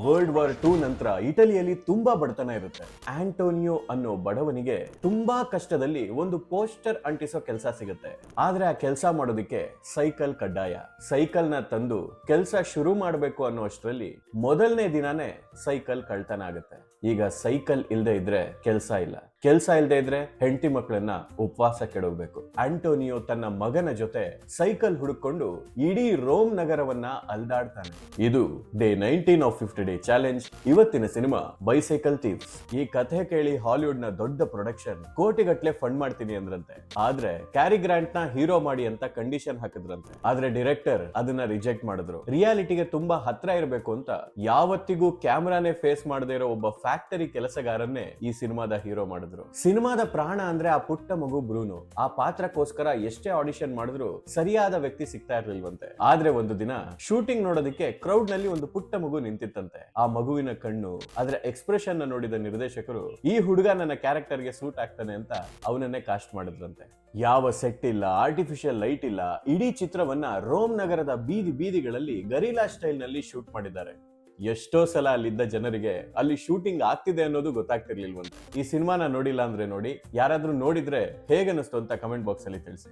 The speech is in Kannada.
ವರ್ಲ್ಡ್ ವಾರ್ 2 ನಂತರ ಇಟಲಿಯಲ್ಲಿ ತುಂಬಾ ಬಡತನ ಇರುತ್ತೆ. ಆಂಟೋನಿಯೋ ಅನ್ನೋ ಬಡವನಿಗೆ ತುಂಬಾ ಕಷ್ಟದಲ್ಲಿ ಒಂದು ಪೋಸ್ಟರ್ ಅಂಟಿಸೋ ಕೆಲಸ ಸಿಗುತ್ತೆ. ಆದ್ರೆ ಆ ಕೆಲಸ ಮಾಡೋದಕ್ಕೆ ಸೈಕಲ್ ಕಡ್ಡಾಯ. ಸೈಕಲ್ ನ ತಂದು ಕೆಲಸ ಶುರು ಮಾಡಬೇಕು ಅನ್ನೋ ಅಷ್ಟರಲ್ಲಿ ಮೊದಲನೇ ದಿನಾನೇ ಸೈಕಲ್ ಕಳ್ತನ ಆಗುತ್ತೆ. ಈಗ ಸೈಕಲ್ ಇಲ್ದೇ ಇದ್ರೆ ಕೆಲಸ ಇಲ್ಲ, ಕೆಲಸ ಇಲ್ದೇ ಇದ್ರೆ ಹೆಂಡತಿ ಮಕ್ಕಳನ್ನ ಉಪವಾಸ ಕೆಡೋಗ್ಬೇಕು. ಆಂಟೋನಿಯೋ ತನ್ನ ಮಗನ ಜೊತೆ ಸೈಕಲ್ ಹುಡುಕೊಂಡು ಇಡೀ ರೋಮ್ ನಗರವನ್ನ ಅಲ್ದಾಡ್ತಾನೆ. ಇದು ಡೇ 19 ಆಫ್ 50 ಡೇ ಚಾಲೆಂಜ್. ಇವತ್ತಿನ ಸಿನಿಮಾ ಬೈಸೈಕಲ್ ಥೀವ್ಸ್. ಈ ಕಥೆ ಕೇಳಿ ಹಾಲಿವುಡ್ ನ ದೊಡ್ಡ ಪ್ರೊಡಕ್ಷನ್ ಕೋಟಿಗಟ್ಲೆ ಫಂಡ್ ಮಾಡ್ತೀನಿ ಅಂದ್ರಂತೆ. ಆದ್ರೆ ಕ್ಯಾರಿ ಗ್ರಾಂಟ್ ನ ಹೀರೋ ಮಾಡಿ ಅಂತ ಕಂಡೀಷನ್ ಹಾಕಿದ್ರಂತೆ. ಆದ್ರೆ ಡೈರೆಕ್ಟರ್ ಅದನ್ನ ರಿಜೆಕ್ಟ್ ಮಾಡಿದ್ರು. ರಿಯಾಲಿಟಿಗೆ ತುಂಬಾ ಹತ್ರ ಇರಬೇಕು ಅಂತ ಯಾವತ್ತಿಗೂ ಕ್ಯಾಮ್ರಾನೇ ಫೇಸ್ ಮಾಡದೇ ಇರೋ ಒಬ್ಬ ಫ್ಯಾಕ್ಟರಿ ಕೆಲಸಗಾರನ್ನೇ ಈ ಸಿನಿಮಾದ ಹೀರೋ ಮಾಡಿದ್ರು. ಸಿನಿಮಾದ ಪ್ರಾಣ ಅಂದ್ರೆ ಆ ಪುಟ್ಟ ಮಗು ಬ್ರೂನೋ. ಆ ಪಾತ್ರಕ್ಕೋಸ್ಕರ ಎಷ್ಟೇ ಆಡಿಷನ್ ಮಾಡಿದ್ರು ಸರಿಯಾದ ವ್ಯಕ್ತಿ ಸಿಗ್ತಾ ಇರ್ಲಿಲ್ವಂತೆ. ಆದ್ರೆ ಒಂದು ದಿನ ಶೂಟಿಂಗ್ ನೋಡೋದಕ್ಕೆ ಕ್ರೌಡ್ ನಲ್ಲಿ ಒಂದು ಪುಟ್ಟ ಮಗು ನಿಂತಿತ್ತಂತೆ. ಆ ಮಗುವಿನ ಕಣ್ಣು, ಅದರ ಎಕ್ಸ್ಪ್ರೆಷನ್ ನೋಡಿದ ನಿರ್ದೇಶಕರು ಈ ಹುಡುಗ ನನ್ನ ಕ್ಯಾರೆಕ್ಟರ್ ಗೆ ಸೂಟ್ ಆಗ್ತಾನೆ ಅಂತ ಅವನನ್ನೇ ಕಾಸ್ಟ್ ಮಾಡಿದ್ರಂತೆ. ಯಾವ ಸೆಟ್ ಇಲ್ಲ, ಆರ್ಟಿಫಿಷಿಯಲ್ ಲೈಟ್ ಇಲ್ಲ. ಇಡೀ ಚಿತ್ರವನ್ನ ರೋಮ್ ನಗರದ ಬೀದಿ ಬೀದಿಗಳಲ್ಲಿ ಗರಿಲ್ಲಾ ಸ್ಟೈಲ್ ನಲ್ಲಿ ಶೂಟ್ ಮಾಡಿದ್ದಾರೆ. ಎಷ್ಟೋ ಸಲ ಅಲ್ಲಿದ್ದ ಜನರಿಗೆ ಅಲ್ಲಿ ಶೂಟಿಂಗ್ ಆಗ್ತಿದೆ ಅನ್ನೋದು ಗೊತ್ತಾಗ್ತಿರ್ಲಿಲ್ವಂತೆ. ಈ ಸಿನಿಮಾನ ನೋಡಿಲ್ಲ ಅಂದ್ರೆ ನೋಡಿ, ಯಾರಾದ್ರೂ ನೋಡಿದ್ರೆ ಹೇಗನ್ನಿಸ್ತು ಅಂತ ಕಮೆಂಟ್ ಬಾಕ್ಸ್ ಅಲ್ಲಿ ತಿಳಿಸಿ.